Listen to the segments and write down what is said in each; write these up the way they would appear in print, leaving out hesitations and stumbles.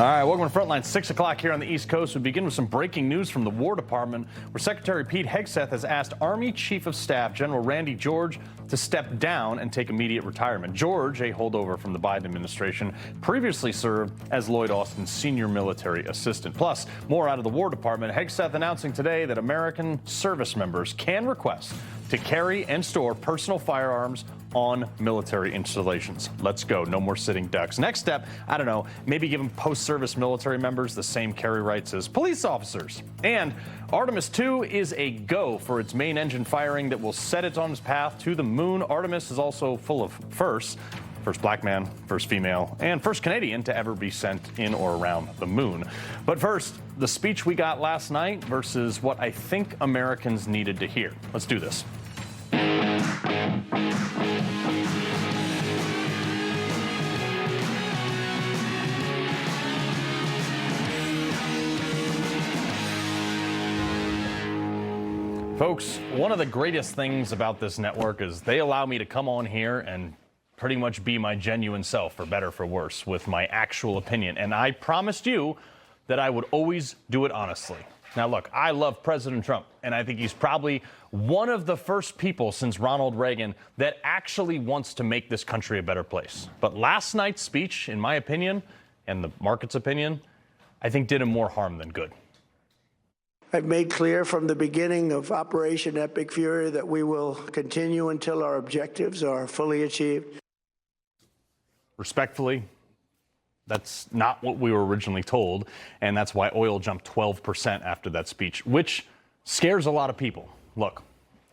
All right, welcome to Frontline, 6 o'clock here on the East Coast. We begin with some breaking news from the War Department, where Secretary Pete Hegseth has asked Army Chief of Staff General Randy George to step down and take immediate retirement. George, a holdover from the Biden administration, previously served as Lloyd Austin's senior military assistant. Plus, more out of the War Department. Hegseth announcing today that American service members can request to carry and store personal firearms on military installations. Let's go. No more sitting ducks. Next step, I don't know, maybe giving post-service military members the same carry rights as police officers. And Artemis 2 is a go for its main engine firing that will set it on its path to the moon. Artemis is also full of firsts. First black man, first female, and first Canadian to ever be sent in or around the moon. But first, the speech we got last night versus what I think Americans needed to hear. Let's do this. Folks, one of the greatest things about this network is they allow me to come on here and pretty much be my genuine self, for better or for worse, with my actual opinion. And I promised you that I would always do it honestly. Now, look, I love President Trump, and I think he's probably one of the first people since Ronald Reagan that actually wants to make this country a better place. But last night's speech, in my opinion, and the market's opinion, I think did him more harm than good. I've made clear from the beginning of Operation Epic Fury that we will continue until our objectives are fully achieved. Respectfully, that's not what we were originally told, and that's why oil jumped 12% after that speech, which scares a lot of people. Look,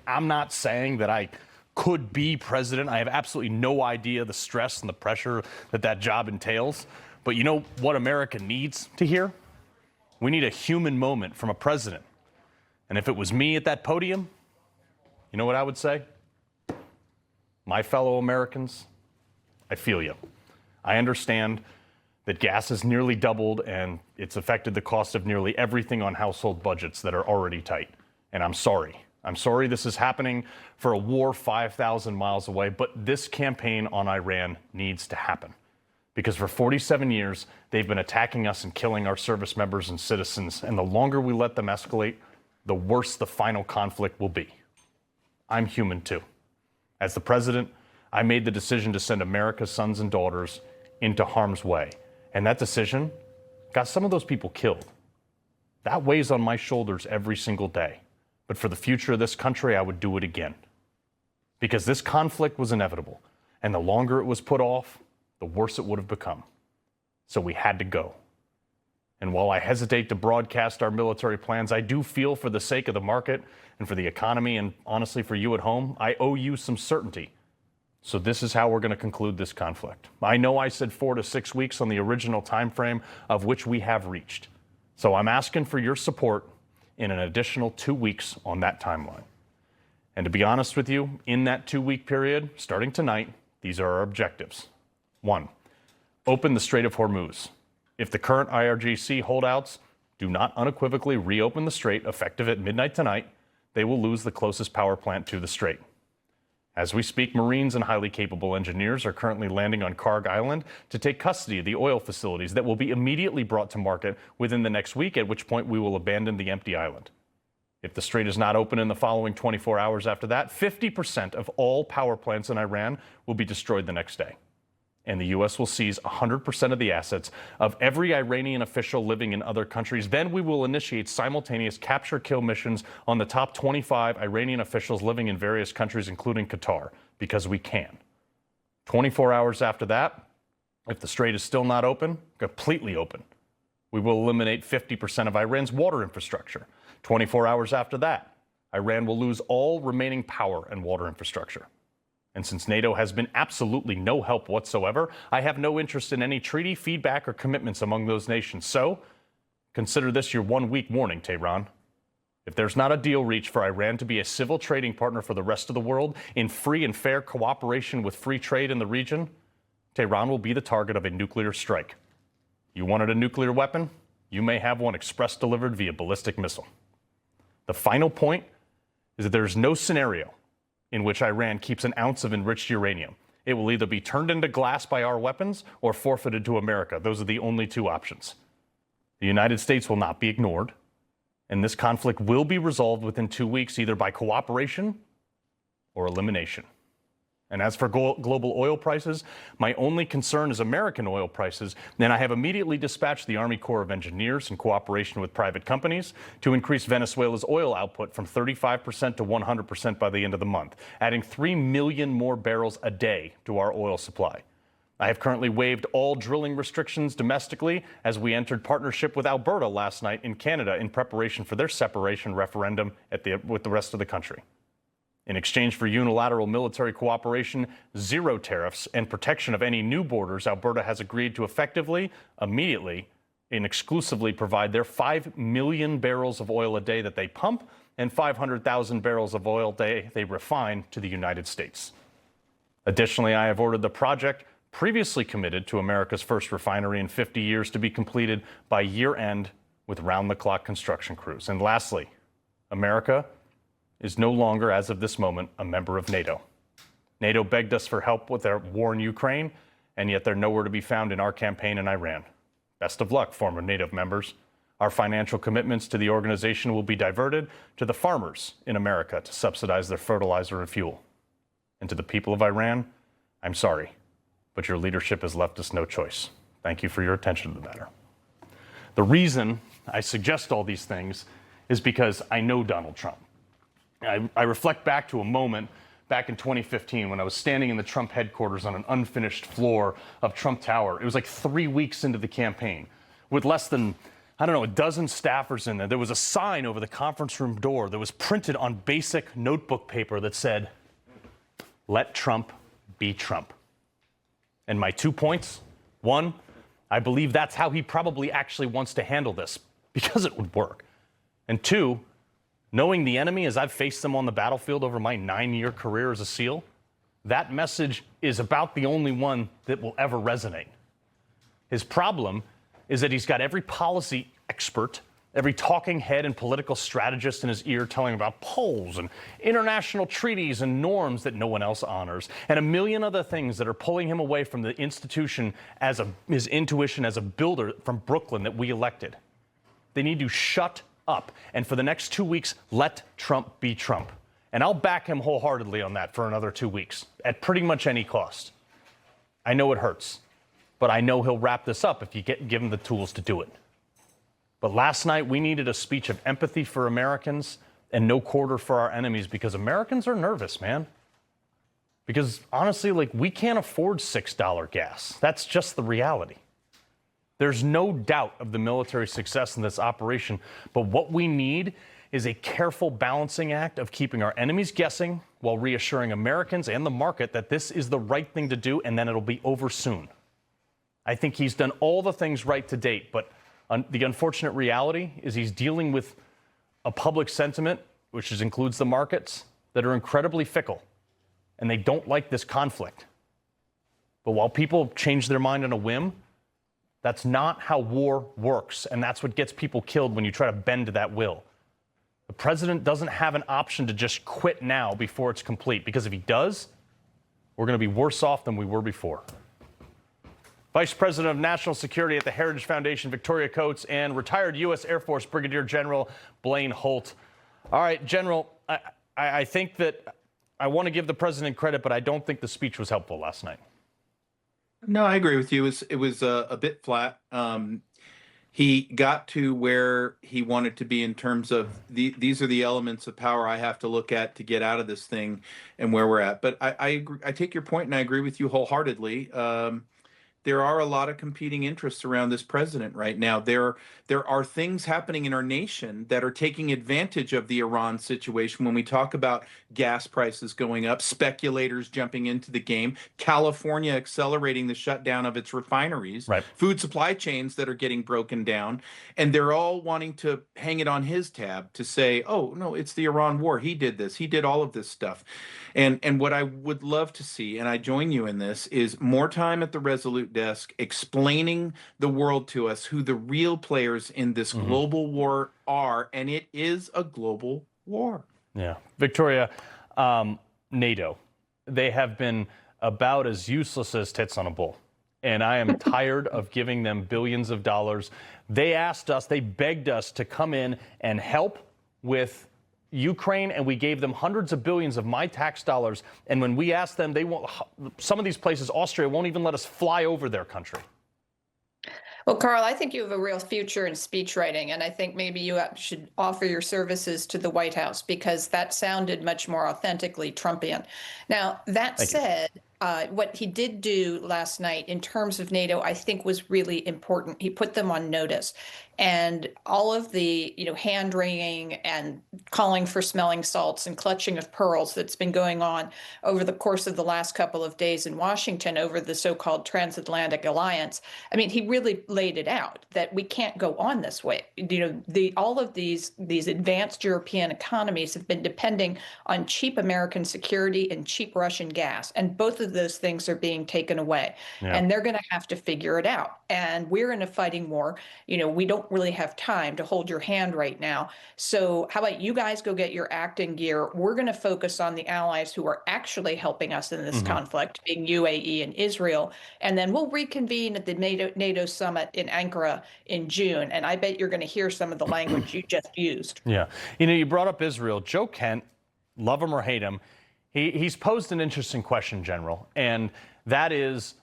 I'm not saying that I could be president. I have absolutely no idea the stress and the pressure that that job entails. But you know what America needs to hear? We need a human moment from a president. And if it was me at that podium, you know what I would say? My fellow Americans, I feel you. I understand that gas has nearly doubled and it's affected the cost of nearly everything on household budgets that are already tight. And I'm sorry. I'm sorry this is happening for a war 5,000 miles away, but this campaign on Iran needs to happen. Because for 47 years, they've been attacking us and killing our service members and citizens. And the longer we let them escalate, the worse the final conflict will be. I'm human too. As the president, I made the decision to send America's sons and daughters into harm's way. And that decision got some of those people killed. That weighs on my shoulders every single day. But for the future of this country, I would do it again. Because this conflict was inevitable. And the longer it was put off, the worse it would have become. So we had to go. And while I hesitate to broadcast our military plans, I do feel for the sake of the market and for the economy and honestly for you at home, I owe you some certainty. So this is how we're going to conclude this conflict. I know I said 4 to 6 weeks on the original time frame, of which we have reached. So I'm asking for your support in an additional 2 weeks on that timeline. And to be honest with you, in that 2-week period, starting tonight, these are our objectives. 1, open the Strait of Hormuz. If the current IRGC holdouts do not unequivocally reopen the Strait effective at midnight tonight, they will lose the closest power plant to the Strait. As we speak, Marines and highly capable engineers are currently landing on Karg Island to take custody of the oil facilities that will be immediately brought to market within the next week, at which point we will abandon the empty island. If the Strait is not open in the following 24 hours after that, 50% of all power plants in Iran will be destroyed the next day. And the U.S. will seize 100% of the assets of every Iranian official living in other countries. Then we will initiate simultaneous capture-kill missions on the top 25 Iranian officials living in various countries, including Qatar, because we can. 24 hours after that, if the Strait is still not open, completely open, we will eliminate 50% of Iran's water infrastructure. 24 hours after that, Iran will lose all remaining power and water infrastructure. And since NATO has been absolutely no help whatsoever, I have no interest in any treaty, feedback, or commitments among those nations. So, consider this your 1-week warning, Tehran. If there's not a deal reached for Iran to be a civil trading partner for the rest of the world in free and fair cooperation with free trade in the region, Tehran will be the target of a nuclear strike. You wanted a nuclear weapon? You may have one express delivered via ballistic missile. The final point is that there is no scenario in which Iran keeps an ounce of enriched uranium. It will either be turned into glass by our weapons or forfeited to America. Those are the only two options. The United States will not be ignored, and this conflict will be resolved within 2 weeks, either by cooperation or elimination. And as for global oil prices, my only concern is American oil prices. And I have immediately dispatched the Army Corps of Engineers in cooperation with private companies to increase Venezuela's oil output from 35% to 100% by the end of the month, adding 3 million more barrels a day to our oil supply. I have currently waived all drilling restrictions domestically as we entered partnership with Alberta last night in Canada in preparation for their separation referendum with the rest of the country. In exchange for unilateral military cooperation, zero tariffs, and protection of any new borders, Alberta has agreed to effectively, immediately, and exclusively provide their 5 million barrels of oil a day that they pump and 500,000 barrels of oil a day they refine to the United States. Additionally, I have ordered the project previously committed to America's first refinery in 50 years to be completed by year-end with round-the-clock construction crews. And lastly, America is no longer, as of this moment, a member of NATO. NATO begged us for help with their war in Ukraine, and yet they're nowhere to be found in our campaign in Iran. Best of luck, former NATO members. Our financial commitments to the organization will be diverted to the farmers in America to subsidize their fertilizer and fuel. And to the people of Iran, I'm sorry, but your leadership has left us no choice. Thank you for your attention to the matter. The reason I suggest all these things is because I know Donald Trump. I reflect back to a moment back in 2015 when I was standing in the Trump headquarters on an unfinished floor of Trump Tower. It was like 3 weeks into the campaign with less than, I don't know, a dozen staffers in there. There was a sign over the conference room door that was printed on basic notebook paper that said, "Let Trump be Trump." And my 2 points: one, I believe that's how he probably actually wants to handle this because it would work. And two, knowing the enemy as I've faced them on the battlefield over my 9-year career as a SEAL, that message is about the only one that will ever resonate. His problem is that he's got every policy expert, every talking head and political strategist in his ear telling him about polls and international treaties and norms that no one else honors, and a million other things that are pulling him away from the institution as his intuition as a builder from Brooklyn that we elected. They need to shut up, and for the next 2 weeks, let Trump be Trump. And I'll back him wholeheartedly on that for another 2 weeks, at pretty much any cost. I know it hurts, but I know he'll wrap this up if you give him the tools to do it. But last night, we needed a speech of empathy for Americans and no quarter for our enemies, because Americans are nervous, man. Because honestly, we can't afford $6 gas. That's just the reality. There's no doubt of the military success in this operation, but what we need is a careful balancing act of keeping our enemies guessing while reassuring Americans and the market that this is the right thing to do, and then it'll be over soon. I think he's done all the things right to date, but the unfortunate reality is he's dealing with a public sentiment, which includes the markets, that are incredibly fickle, and they don't like this conflict. But while people change their mind on a whim, that's not how war works, and that's what gets people killed when you try to bend to that will. The president doesn't have an option to just quit now before it's complete, because if he does, we're going to be worse off than we were before. Vice President of National Security at the Heritage Foundation, Victoria Coates, and retired U.S. Air Force Brigadier General Blaine Holt. All right, General, I think that I want to give the president credit, but I don't think the speech was helpful last night. No, I agree with you. It was a bit flat. He got to where he wanted to be in terms of these are the elements of power I have to look at to get out of this thing and where we're at. But I agree, I take your point, and I agree with you wholeheartedly. There are a lot of competing interests around this president right now. There are things happening in our nation that are taking advantage of the Iran situation. When we talk about gas prices going up, speculators jumping into the game, California accelerating the shutdown of its refineries, right, food supply chains that are getting broken down, and they're all wanting to hang it on his tab to say, oh, no, it's the Iran war. He did this. He did all of this stuff. And what I would love to see, and I join you in this, is more time at the Resolute desk explaining the world to us who the real players in this global war are, and it is a global war. Yeah. Victoria, NATO, they have been about as useless as tits on a bull. And I am tired of giving them billions of dollars. They asked us, they begged us to come in and help with Ukraine, and we gave them hundreds of billions of my tax dollars. And when we asked them, they won't, some of these places, Austria won't even let us fly over their country. Well, Carl, I think you have a real future in speech writing, and I think maybe you should offer your services to the White House, because that sounded much more authentically Trumpian. Now, that said, what he did do last night in terms of NATO, I think was really important. He put them on notice. And all of the, hand-wringing and calling for smelling salts and clutching of pearls that's been going on over the course of the last couple of days in Washington over the so-called transatlantic alliance. I mean, he really laid it out that we can't go on this way. All of these advanced European economies have been depending on cheap American security and cheap Russian gas. And both of those things are being taken away. Yeah. And they're going to have to figure it out. And we're in a fighting war. We don't really have time to hold your hand right now. So how about you guys go get your act in gear? We're going to focus on the allies who are actually helping us in this conflict, being UAE and Israel. And then we'll reconvene at the NATO summit in Ankara in June. And I bet you're going to hear some of the language you just used. Yeah. You brought up Israel. Joe Kent, love him or hate him, he's posed an interesting question, General. And that is,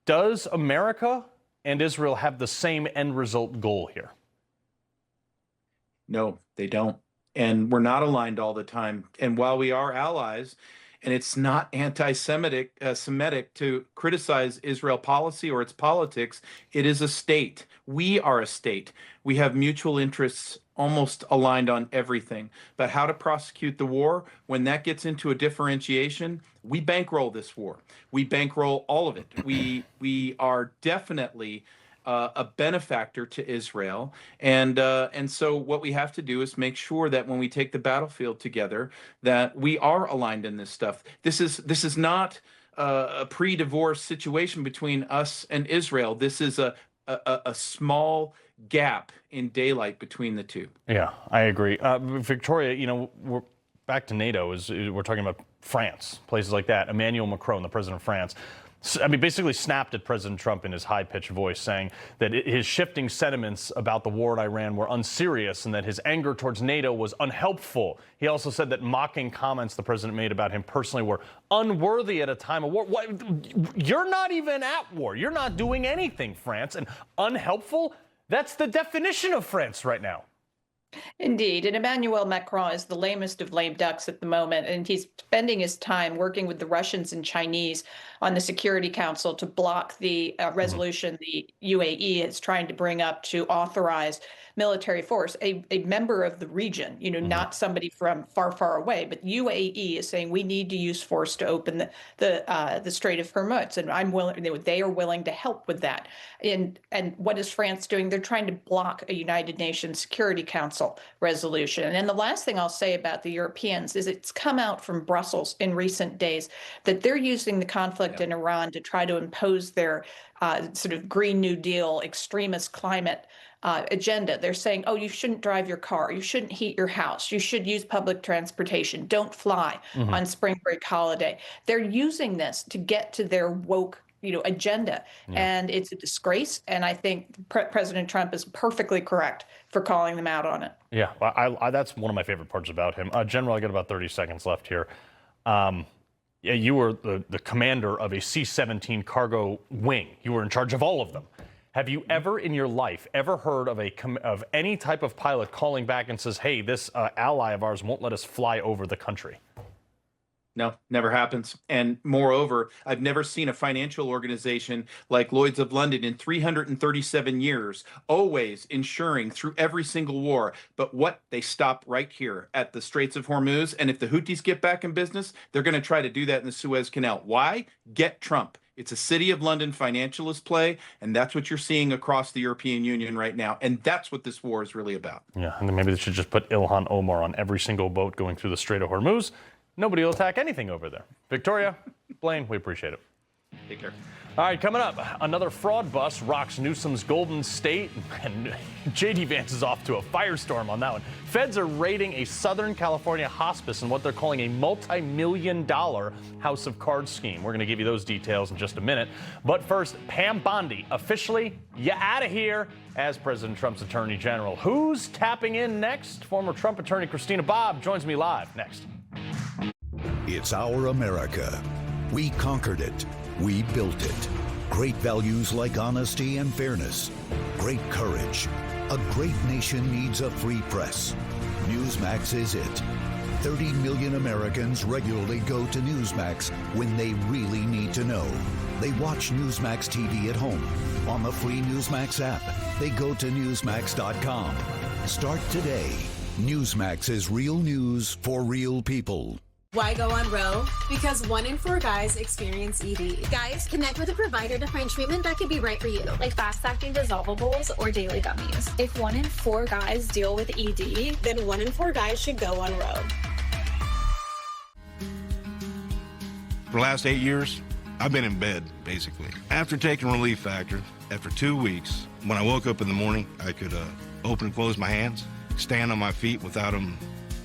does America and Israel have the same end result goal here? No, they don't. And we're not aligned all the time. And while we are allies, and it's not anti-Semitic Semitic to criticize Israel policy or its politics, it is a state. We are a state. We have mutual interests almost aligned on everything. But how to prosecute the war, when that gets into a differentiation, we bankroll this war. We bankroll all of it. We are definitely a benefactor to Israel, and so what we have to do is make sure that when we take the battlefield together, that we are aligned in this stuff. This is not a pre-divorce situation between us and Israel. This is a small gap in daylight between the two. Yeah, I agree. Victoria, we're back to NATO. We're talking about France, places like that. Emmanuel Macron, the president of France, basically snapped at President Trump in his high-pitched voice, saying that his shifting sentiments about the war in Iran were unserious and that his anger towards NATO was unhelpful. He also said that mocking comments the president made about him personally were unworthy at a time of war. You're not even at war. You're not doing anything, France. And unhelpful? That's the definition of France right now. Indeed. And Emmanuel Macron is the lamest of lame ducks at the moment. And he's spending his time working with the Russians and Chinese on the Security Council to block the resolution the UAE is trying to bring up to authorize military force, a member of the region, not somebody from far, far away, but UAE is saying we need to use force to open the Strait of Hormuz. And they are willing to help with that. And what is France doing? They're trying to block a United Nations Security Council resolution. And then the last thing I'll say about the Europeans is it's come out from Brussels in recent days that they're using the conflict in Iran to try to impose their sort of Green New Deal extremist climate agenda. They're saying, oh, you shouldn't drive your car. You shouldn't heat your house. You should use public transportation. Don't fly on spring break holiday. They're using this to get to their woke agenda. And it's a disgrace. And I think President Trump is perfectly correct for calling them out on it. Yeah, well, that's one of my favorite parts about him. General, I got about 30 seconds left here. Yeah, you were the commander of a C-17 cargo wing. You were in charge of all of them. Have you ever in your life heard of any type of pilot calling back and says, hey, this ally of ours won't let us fly over the country? No, never happens. And moreover, I've never seen a financial organization like Lloyd's of London in 337 years, always ensuring through every single war. But what they stop right here at the Straits of Hormuz. And if the Houthis get back in business, they're going to try to do that in the Suez Canal. Why? Get Trump. It's a City of London financialist play, and that's what you're seeing across the European Union right now. And that's what this war is really about. Yeah, and then maybe they should just put Ilhan Omar on every single boat going through the Strait of Hormuz. Nobody will attack anything over there. Victoria, Blaine, we appreciate it. Take care. All right, coming up, another fraud bus rocks Newsom's Golden State, and J.D. Vance is off to a firestorm on that one. Feds are raiding a Southern California hospice in what they're calling a multi-million-dollar house of cards scheme. We're going to give you those details in just a minute. But first, Pam Bondi, officially, you out of here as President Trump's Attorney General. Who's tapping in next? Former Trump attorney Christina Bobb joins me live next. It's our America. We conquered it. We built it. Great values like honesty and fairness. Great courage. A great nation needs a free press. Newsmax is it. 30 million Americans regularly go to Newsmax when they really need to know. They watch Newsmax TV at home. On the free Newsmax app, they go to Newsmax.com. Start today. Newsmax is real news for real people. Why go on Roe? Because 1 in 4 guys experience ED. Guys, connect with a provider to find treatment that could be right for you, like fast-acting dissolvables or daily gummies. If 1 in 4 guys deal with ED, then 1 in 4 guys should go on Roe. For the last 8 years, I've been in bed, basically. After taking Relief Factor, after 2 weeks, when I woke up in the morning, I could open and close my hands, stand on my feet without them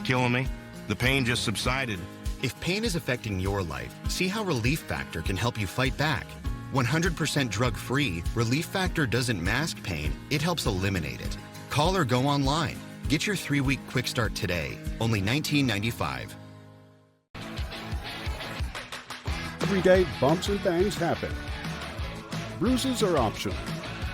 killing me. The pain just subsided. If pain is affecting your life, see how Relief Factor can help you fight back. 100% drug-free, Relief Factor doesn't mask pain, it helps eliminate it. Call or go online. Get your 3-week quick start today, only $19.95. Every day, bumps and bangs happen. Bruises are optional.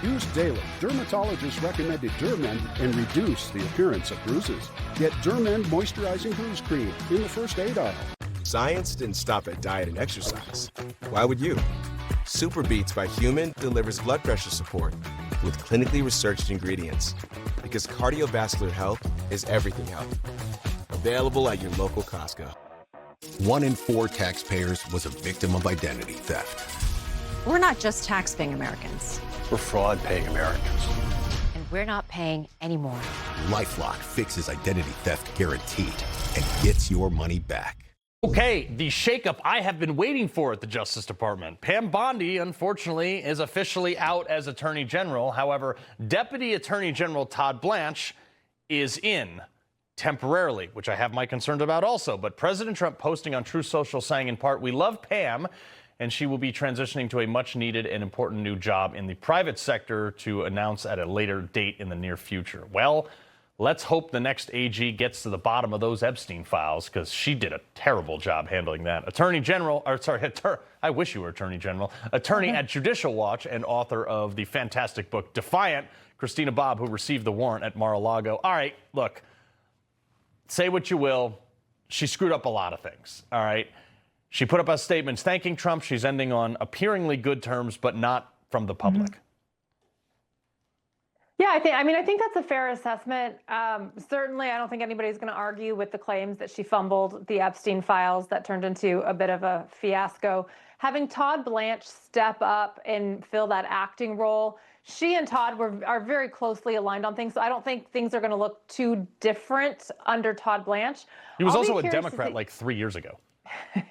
Use daily dermatologist-recommended Dermend and reduce the appearance of bruises. Get Dermend Moisturizing Bruise Cream in the first aid aisle. Science didn't stop at diet and exercise. Why would you? Super Beats by Human delivers blood pressure support with clinically researched ingredients because cardiovascular health is everything health. Available at your local Costco. 1 in 4 taxpayers was a victim of identity theft. We're not just tax-paying Americans. We're fraud-paying Americans. And we're not paying anymore. LifeLock fixes identity theft guaranteed and gets your money back. Okay, the shakeup I have been waiting for at the Justice Department. Pam Bondi, unfortunately, is officially out as Attorney General. However, Deputy Attorney General Todd Blanche is in temporarily, which I have my concerns about also. But President Trump posting on Truth Social saying in part, "We love Pam, and she will be transitioning to a much-needed and important new job in the private sector to announce at a later date in the near future." Well, let's hope the next AG gets to the bottom of those Epstein files, because she did a terrible job handling that. I wish you were Attorney General. Attorney at Judicial Watch and author of the fantastic book Defiant, Christina Bobb, who received the warrant at Mar-a-Lago. All right, look, say what you will. She screwed up a lot of things, all right? She put up a statement thanking Trump. She's ending on appearingly good terms, but not from the public. Mm-hmm. Yeah, I think that's a fair assessment. Certainly, I don't think anybody's going to argue with the claims that she fumbled the Epstein files that turned into a bit of a fiasco. Having Todd Blanche step up and fill that acting role, she and Todd are very closely aligned on things, so I don't think things are going to look too different under Todd Blanche. He was also a Democrat like 3 years ago.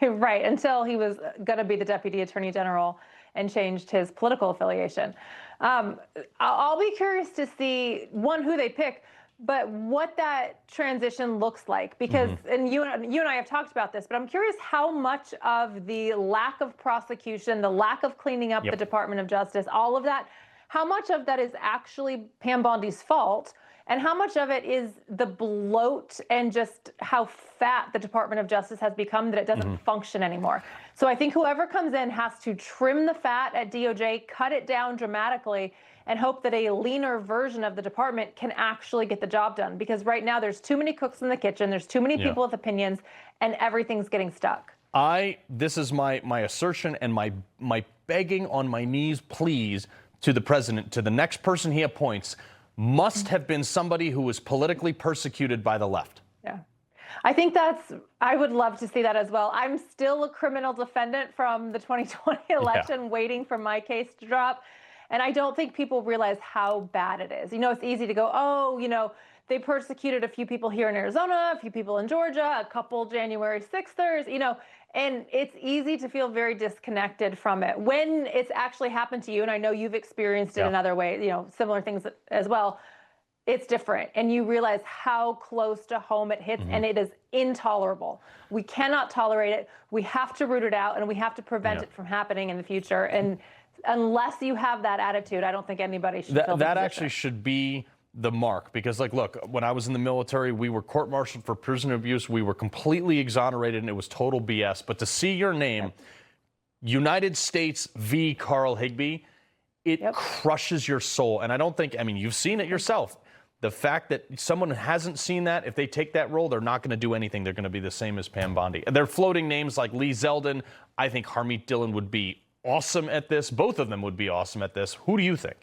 Right, until he was going to be the Deputy Attorney General and changed his political affiliation. I'll be curious to see, one, who they pick, but what that transition looks like. Because, and you and I have talked about this, but I'm curious how much of the lack of prosecution, the lack of cleaning up the Department of Justice, all of that, how much of that is actually Pam Bondi's fault? And how much of it is the bloat and just how fat the Department of Justice has become that it doesn't function anymore? So I think whoever comes in has to trim the fat at DOJ, cut it down dramatically, and hope that a leaner version of the department can actually get the job done. Because right now there's too many cooks in the kitchen, there's too many people with opinions, and everything's getting stuck. This is my assertion and my begging on my knees, please, to the president, to the next person he appoints, must have been somebody who was politically persecuted by the left. Yeah. I would love to see that as well. I'm still a criminal defendant from the 2020 election, waiting for my case to drop. And I don't think people realize how bad it is. You know, it's easy to go, oh, you know, they persecuted a few people here in Arizona, a few people in Georgia, a couple January 6thers, you know, and it's easy to feel very disconnected from it. When it's actually happened to you, and I know you've experienced it in other ways, you know, similar things as well, it's different. And you realize how close to home it hits, and it is intolerable. We cannot tolerate it. We have to root it out, and we have to prevent it from happening in the future. And unless you have that attitude, I don't think anybody should feel that actually should be the mark, because like, look, when I was in the military, we were court-martialed for prisoner abuse. We were completely exonerated and it was total BS. But to see your name, United States v. Carl Higbie, it crushes your soul. And I don't think, I mean, you've seen it yourself. The fact that someone hasn't seen that, if they take that role, they're not going to do anything. They're going to be the same as Pam Bondi. They're floating names like Lee Zeldin. I think Harmeet Dillon would be awesome at this. Both of them would be awesome at this. Who do you think?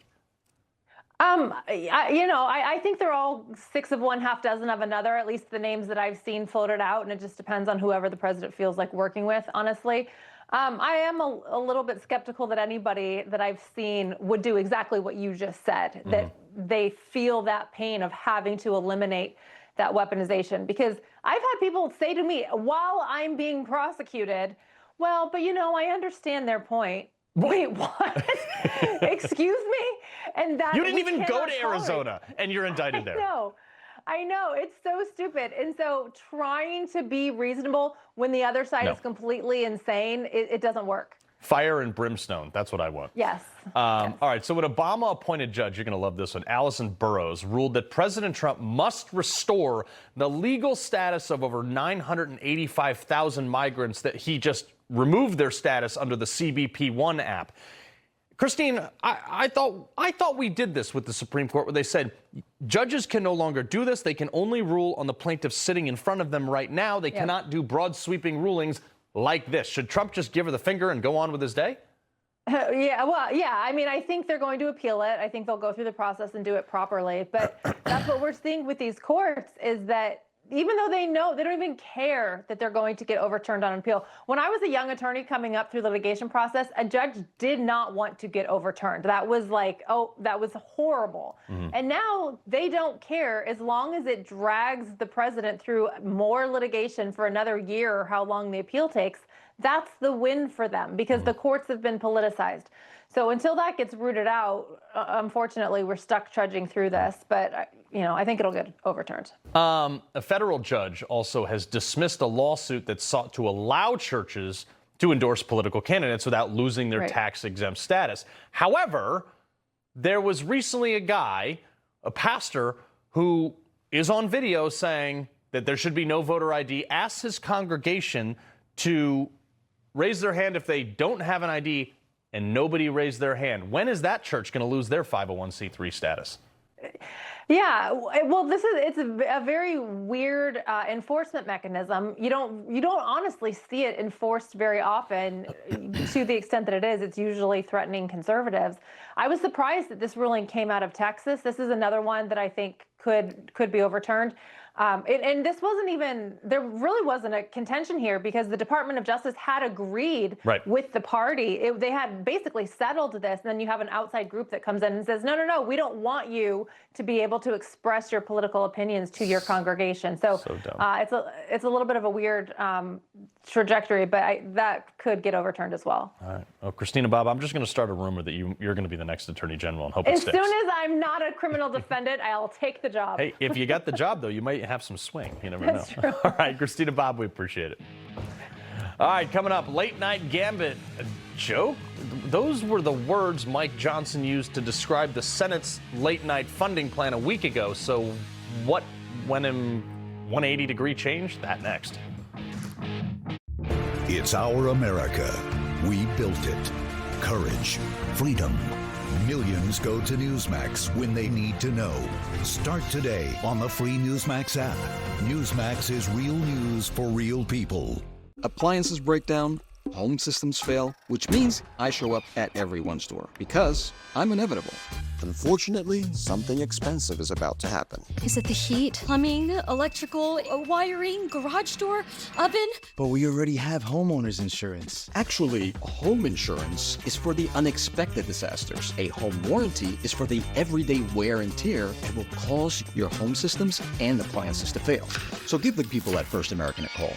I think they're all 6 of one, half dozen of another, at least the names that I've seen floated out, and it just depends on whoever the president feels like working with, honestly. I am a little bit skeptical that anybody that I've seen would do exactly what you just said, that they feel that pain of having to eliminate that weaponization. Because I've had people say to me, while I'm being prosecuted, well, but you know, I understand their point. Wait, what? Excuse me? And that you didn't even go to Arizona, and you're indicted there. I know. It's so stupid. And so trying to be reasonable when the other side is completely insane, it doesn't work. Fire and brimstone. That's what I want. Yes. All right. So an Obama-appointed judge, you're going to love this one, Allison Burroughs, ruled that President Trump must restore the legal status of over 985,000 migrants that he just removed their status under the CBP-1 app. Christine, I thought we did this with the Supreme Court, where they said judges can no longer do this. They can only rule on the plaintiffs sitting in front of them right now. They cannot do broad sweeping rulings like this. Should Trump just give her the finger and go on with his day? I mean, I think they're going to appeal it. I think they'll go through the process and do it properly. But that's what we're seeing with these courts, is that even though they know, they don't even care that they're going to get overturned on appeal. When I was a young attorney coming up through the litigation process, a judge did not want to get overturned. That was like, oh, that was horrible. And now they don't care as long as it drags the president through more litigation for another year or how long the appeal takes. That's the win for them, because the courts have been politicized. So until that gets rooted out, unfortunately, we're stuck trudging through this. But, you know, I think it'll get overturned. A federal judge also has dismissed a lawsuit that sought to allow churches to endorse political candidates without losing their tax-exempt status. However, there was recently a pastor, who is on video saying that there should be no voter ID, asked his congregation to raise their hand if they don't have an ID, and nobody raised their hand. When is that church going to lose their 501c3 status? Yeah, well, it's a very weird enforcement mechanism. You don't honestly see it enforced very often. To the extent that it is, it's usually threatening conservatives. I was surprised that this ruling came out of Texas. This is another one that I think could be overturned. And this wasn't even, there really wasn't a contention here, because the Department of Justice had agreed with the party. They had basically settled this. And then you have an outside group that comes in and says, no, we don't want you to be able to express your political opinions to your congregation. So it's a little bit of a weird trajectory, but that could get overturned as well. All right. Well, Christina Bobb, I'm just going to start a rumor that you're going to be the next attorney general, and hope it sticks. As soon as I'm not a criminal defendant, I'll take the job. Hey, if you got the job, though, you might have some swing. You never know. True. All right, Christina Bobb, we appreciate it. All right, coming up, late night gambit. A joke? Those were the words Mike Johnson used to describe the Senate's late night funding plan a week ago. So what went him 180-degree change? That next. It's our America. We built it. Courage, freedom. Millions go to Newsmax when they need to know. Start today on the free Newsmax app. Newsmax is real news for real people. Appliances break down, home systems fail, which means I show up at everyone's door, because I'm inevitable. Unfortunately, something expensive is about to happen. Is it the heat, plumbing, electrical, wiring, garage door, oven? But we already have homeowners insurance. Actually, home insurance is for the unexpected disasters. A home warranty is for the everyday wear and tear that will cause your home systems and appliances to fail. So give the people at First American a call.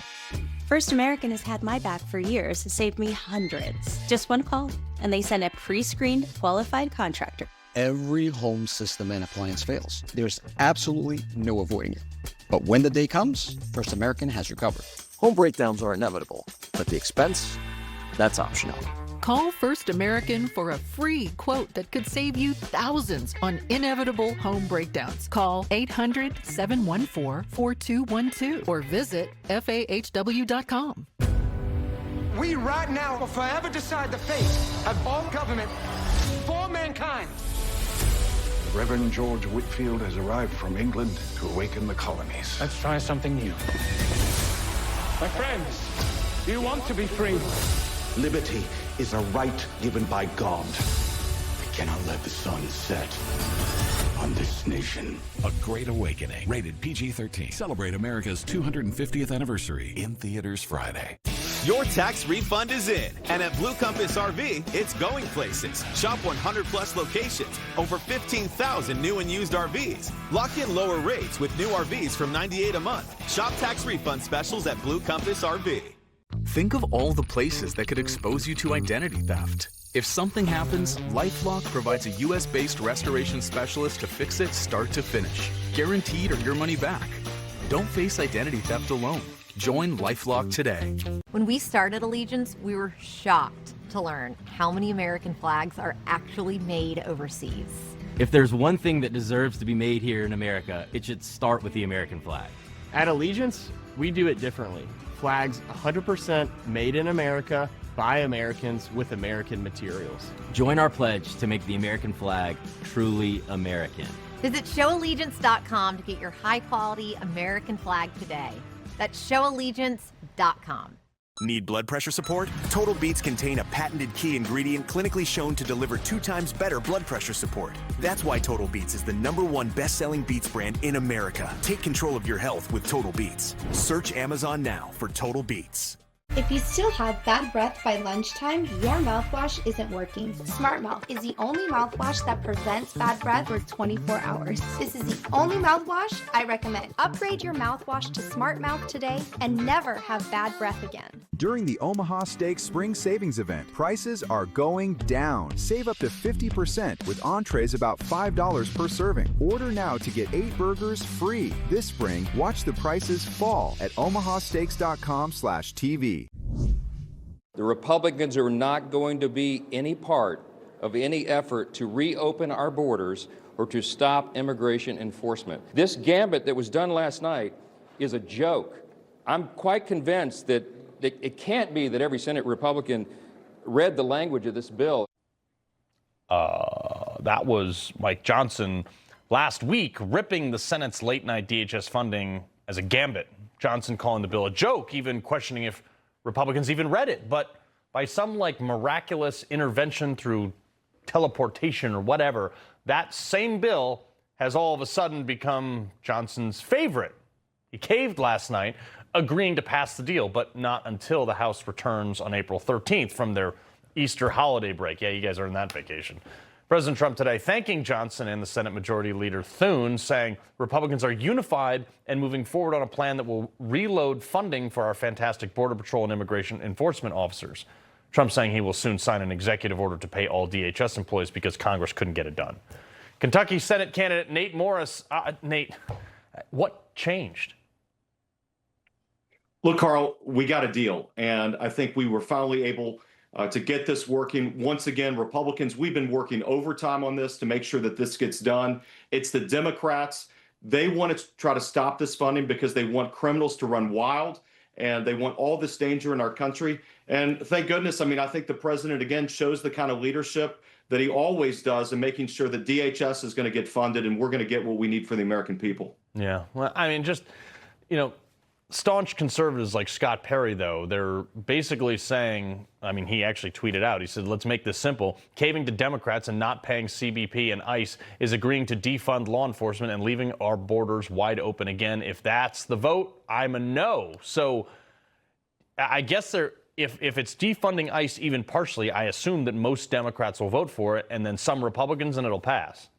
First American has had my back for years, saved me hundreds. Just one call, and they send a pre-screened, qualified contractor. Every home system and appliance fails. There's absolutely no avoiding it. But when the day comes, First American has you covered. Home breakdowns are inevitable, but the expense, that's optional. Call First American for a free quote that could save you thousands on inevitable home breakdowns. Call 800-714-4212 or visit FAHW.com. We right now will forever decide the fate of all government for mankind. Reverend George Whitfield has arrived from England to awaken the colonies. Let's try something new. My friends, do you want to be free? Liberty is a right given by God. We cannot let the sun set on this nation. A Great Awakening. Rated PG-13. Celebrate America's 250th anniversary. In theaters Friday. Your tax refund is in, and at Blue Compass RV, it's going places. Shop 100 plus locations, over 15,000 new and used RVs. Lock in lower rates with new RVs from $98 a month. Shop tax refund specials at Blue Compass RV. Think of all the places that could expose you to identity theft. If something happens, LifeLock provides a U.S.-based restoration specialist to fix it start to finish, guaranteed or your money back. Don't face identity theft alone. Join LifeLock today. When we started Allegiance, we were shocked to learn how many American flags are actually made overseas. If there's one thing that deserves to be made here in America, it should start with the American flag. At Allegiance, we do it differently. Flags 100% made in America by Americans with American materials. Join our pledge to make the American flag truly American. Visit showallegiance.com to get your high-quality American flag today. That's showallegiance.com. Need blood pressure support? Total Beets contain a patented key ingredient clinically shown to deliver 2 times better blood pressure support. That's why Total Beets is the #1 best-selling beets brand in America. Take control of your health with Total Beets. Search Amazon now for Total Beets. If you still have bad breath by lunchtime, your mouthwash isn't working. Smart Mouth is the only mouthwash that prevents bad breath for 24 hours. This is the only mouthwash I recommend. Upgrade your mouthwash to Smart Mouth today and never have bad breath again. During the Omaha Steaks Spring Savings Event, prices are going down. Save up to 50% with entrees about $5 per serving. Order now to get 8 burgers free. This spring, watch the prices fall at omahasteaks.com/TV. The Republicans are not going to be any part of any effort to reopen our borders or to stop immigration enforcement. This gambit that was done last night is a joke. I'm quite convinced that it can't be that every Senate Republican read the language of this bill. That was Mike Johnson last week ripping the Senate's late-night DHS funding as a gambit. Johnson calling the bill a joke, even questioning if Republicans even read it. But by some miraculous intervention through teleportation or whatever, that same bill has all of a sudden become Johnson's favorite. He caved last night, agreeing to pass the deal, but not until the House returns on April 13th from their Easter holiday break. Yeah, you guys are on that vacation. President Trump today thanking Johnson and the Senate Majority Leader Thune, saying Republicans are unified and moving forward on a plan that will reload funding for our fantastic Border Patrol and immigration enforcement officers. Trump saying he will soon sign an executive order to pay all DHS employees because Congress couldn't get it done. Kentucky Senate candidate Nate Morris. Nate, what changed? Look, Carl, we got a deal, and I think we were finally able to get this working. Once again, Republicans, we've been working overtime on this to make sure that this gets done. It's the Democrats. They want to try to stop this funding because they want criminals to run wild, and they want all this danger in our country. And thank goodness, I think the president, again, shows the kind of leadership that he always does in making sure that DHS is going to get funded and we're going to get what we need for the American people. Yeah, well, staunch conservatives like Scott Perry, though, they're basically saying, I mean, he actually tweeted out, he said, let's make this simple. Caving to Democrats and not paying CBP and ICE is agreeing to defund law enforcement and leaving our borders wide open again. If that's the vote, I'm a no. So I guess if it's defunding ICE even partially, I assume that most Democrats will vote for it and then some Republicans and it'll pass.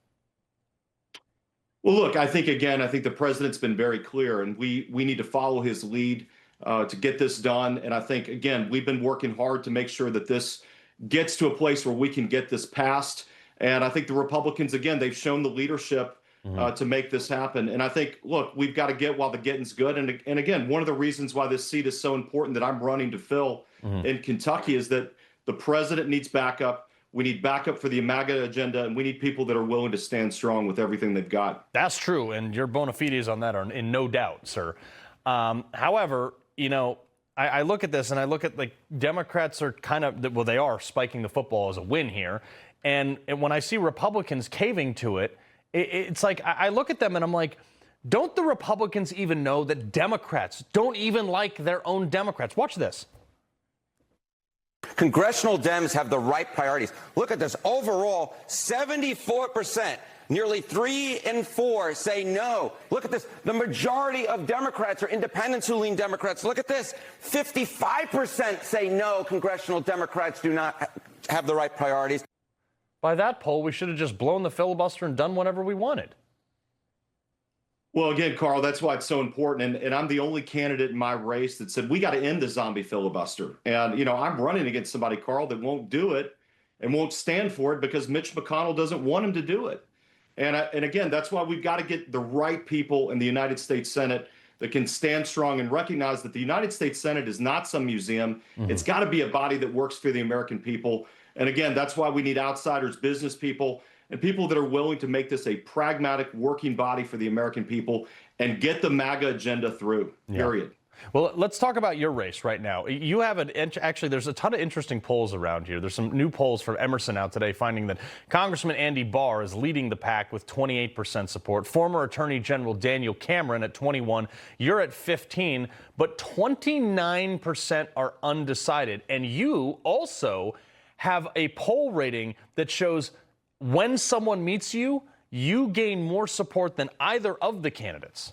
Well, look, I think the president's been very clear, and we need to follow his lead to get this done. And I think, again, we've been working hard to make sure that this gets to a place where we can get this passed. And I think the Republicans, again, they've shown the leadership to make this happen. And I think, look, we've got to get while the getting's good. And again, one of the reasons why this seat is so important that I'm running to fill in Kentucky is that the president needs backup. We need backup for the MAGA agenda, and we need people that are willing to stand strong with everything they've got. That's true, and your bona fides on that are in no doubt, sir. However, you know, I look at this, and I look at, like, Democrats are kind of, well, they are spiking the football as a win here. And when I see Republicans caving to it, it's like I look at them, and I'm like, don't the Republicans even know that Democrats don't even like their own Democrats? Watch this. Congressional Dems have the right priorities. Look at this. Overall, 74%, nearly 3 in 4 say no. Look at this. The majority of Democrats are independents who lean Democrats. Look at this. 55% say no, congressional Democrats do not have the right priorities. By that poll, we should have just blown the filibuster and done whatever we wanted. Well, again, Carl, that's why it's so important. And I'm the only candidate in my race that said we got to end the zombie filibuster. And, you know, I'm running against somebody, Carl, that won't do it and won't stand for it because Mitch McConnell doesn't want him to do it. And again, that's why we've got to get the right people in the United States Senate that can stand strong and recognize that the United States Senate is not some museum. It's got to be a body that works for the American people. And again, that's why we need outsiders, business people, and people that are willing to make this a pragmatic working body for the American people and get the MAGA agenda through, period. Well, let's talk about your race right now. You have actually, there's a ton of interesting polls around here. There's some new polls from Emerson out today finding that Congressman Andy Barr is leading the pack with 28% support. Former Attorney General Daniel Cameron at 21. You're at 15, but 29% are undecided. And you also have a poll rating that shows when someone meets you, you gain more support than either of the candidates.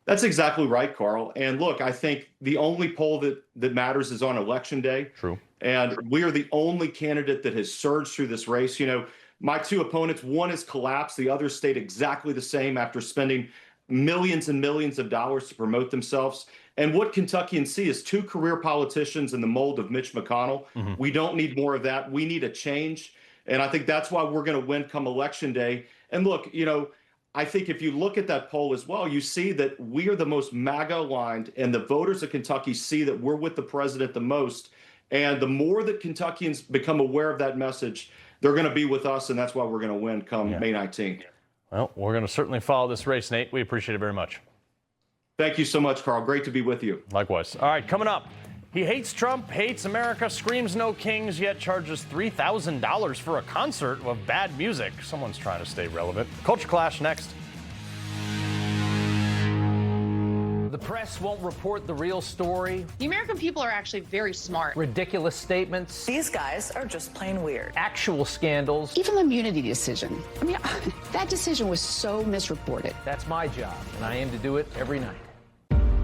That's exactly right, Carl. And look, I think the only poll that matters is on Election Day. True. And we are the only candidate that has surged through this race. You know, my two opponents, one has collapsed. The other stayed exactly the same after spending millions and millions of dollars to promote themselves. And what Kentuckians see is two career politicians in the mold of Mitch McConnell. We don't need more of that. We need a change. And I think that's why we're going to win come Election Day. And look, you know, I think if you look at that poll as well, you see that we are the most MAGA aligned, and the voters of Kentucky see that we're with the president the most. And the more that Kentuckians become aware of that message, they're going to be with us, and that's why we're going to win come May 19th. Well, we're going to certainly follow this race, Nate. We appreciate it very much. Thank you so much, Carl. Great to be with you. Likewise. All right, coming up. He hates Trump, hates America, screams no kings, yet charges $3,000 for a concert of bad music. Someone's trying to stay relevant. Culture Clash next. The press won't report the real story. The American people are actually very smart. Ridiculous statements. These guys are just plain weird. Actual scandals. Even the immunity decision. I mean, that decision was so misreported. That's my job, and I aim to do it every night.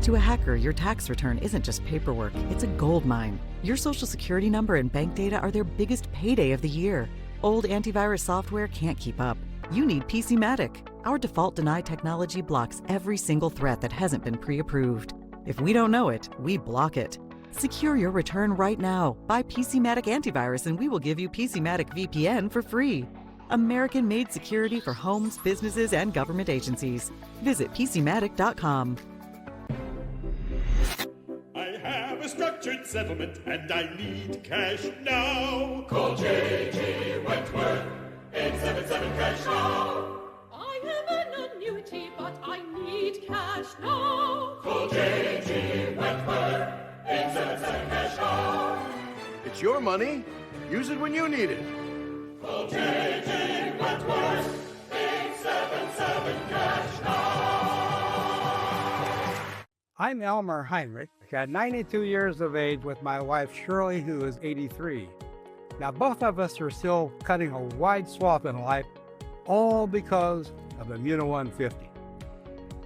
To a hacker, your tax return isn't just paperwork, it's a gold mine. Your social security number and bank data are their biggest payday of the year. Old antivirus software can't keep up. You need PCmatic. Our default deny technology blocks every single threat that hasn't been pre-approved. If we don't know it, we block it. Secure your return right now. Buy PCmatic antivirus and we will give you PCmatic VPN for free. American-made security for homes, businesses, and government agencies. Visit PCmatic.com. Have a structured settlement and I need cash now. Call J.G. Wentworth, 877 cash now. I have an annuity, but I need cash now. Call J.G. Wentworth, 877 cash now. It's your money. Use it when you need it. Call J.G. Wentworth, 877 cash now. I'm Elmer Heinrich, at 92 years of age with my wife Shirley, who is 83. Now, both of us are still cutting a wide swath in life, all because of Immuno 150.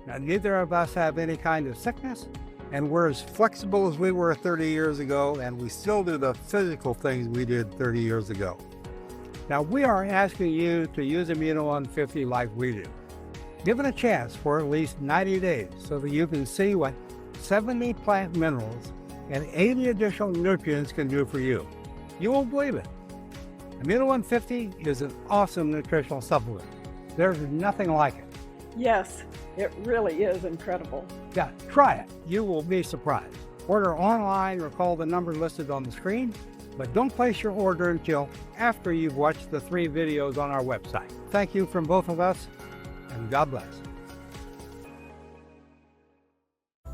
Now, neither of us have any kind of sickness, and we're as flexible as we were 30 years ago, and we still do the physical things we did 30 years ago. Now, we are asking you to use Immuno 150 like we do. Give it a chance for at least 90 days so that you can see what 70 plant minerals and 80 additional nutrients can do for you. You won't believe it. Immuno 150 is an awesome nutritional supplement. There's nothing like it. Yes, it really is incredible. Yeah, try it. You will be surprised. Order online or call the number listed on the screen, but don't place your order until after you've watched the 3 videos on our website. Thank you from both of us, and God bless.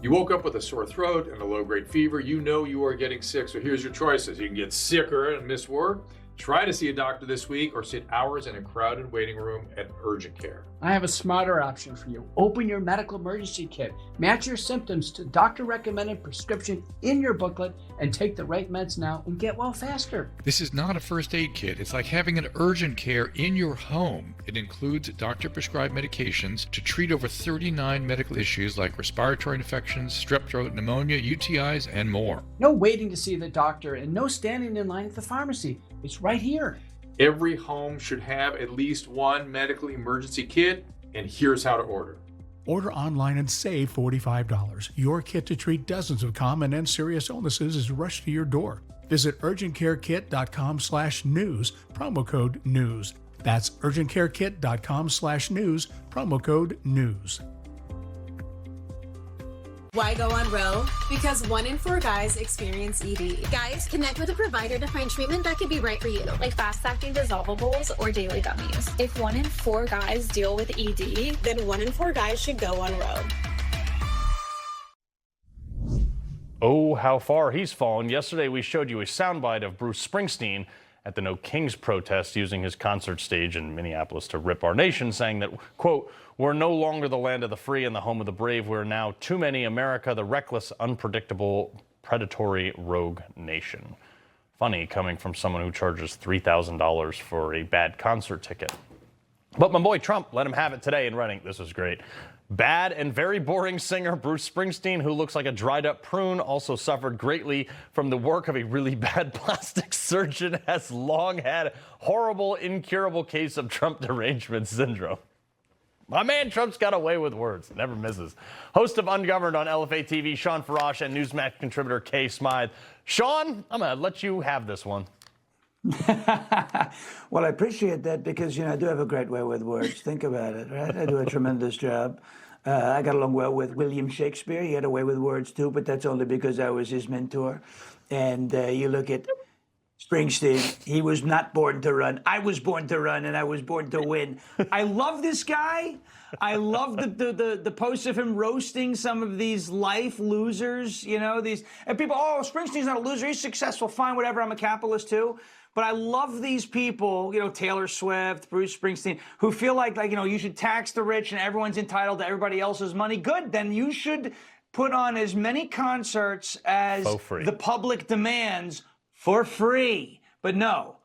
You woke up with a sore throat and a low-grade fever. You know you are getting sick, so here's your choices. You can get sicker and miss work, try to see a doctor this week, or sit hours in a crowded waiting room at urgent care. I have a smarter option for you. Open your medical emergency kit. Match your symptoms to doctor-recommended prescription in your booklet and take the right meds now and get well faster. This is not a first aid kit. It's like having an urgent care in your home. It includes doctor-prescribed medications to treat over 39 medical issues like respiratory infections, strep throat, pneumonia, UTIs, and more. No waiting to see the doctor and no standing in line at the pharmacy. It's right here. Every home should have at least one medical emergency kit, and here's how to order. Order online and save $45. Your kit to treat dozens of common and serious illnesses is rushed to your door. Visit urgentcarekit.com/news, promo code NEWS. That's urgentcarekit.com/news, promo code NEWS. Why go on Roe? Because 1 in 4 guys experience ED. Guys, connect with a provider to find treatment that could be right for you, like fast-acting dissolvables or daily gummies. If 1 in 4 guys deal with ED, then 1 in 4 guys should go on Roe. Oh, how far he's fallen. Yesterday, we showed you a soundbite of Bruce Springsteen at the No Kings protest using his concert stage in Minneapolis to rip our nation, saying that, quote, "We're no longer the land of the free and the home of the brave. We're now too many America, the reckless, unpredictable, predatory, rogue nation." Funny coming from someone who charges $3,000 for a bad concert ticket. But my boy Trump let him have it today in writing. This was great. Bad and very boring singer Bruce Springsteen, who looks like a dried up prune, also suffered greatly from the work of a really bad plastic surgeon, has long had horrible, incurable case of Trump derangement syndrome. My man Trump's got a way with words, never misses. Host of Ungoverned on LFA TV, Shawn Farash, and Newsmax contributor Kay Smythe. Shawn, I'm going to let you have this one. Well, I appreciate that because, you know, I do have a great way with words. Think about it, right? I do a tremendous job. I got along well with William Shakespeare. He had a way with words, too, but that's only because I was his mentor. And you look at Springsteen, he was not born to run. I was born to run, and I was born to win. I love this guy. I love the posts of him roasting some of these life losers, you know, these, and people, oh, Springsteen's not a loser, he's successful, fine, whatever, I'm a capitalist too. But I love these people, you know, Taylor Swift, Bruce Springsteen, who feel like, you know, you should tax the rich and everyone's entitled to everybody else's money. Good, then you should put on as many concerts as the public demands for free. But no.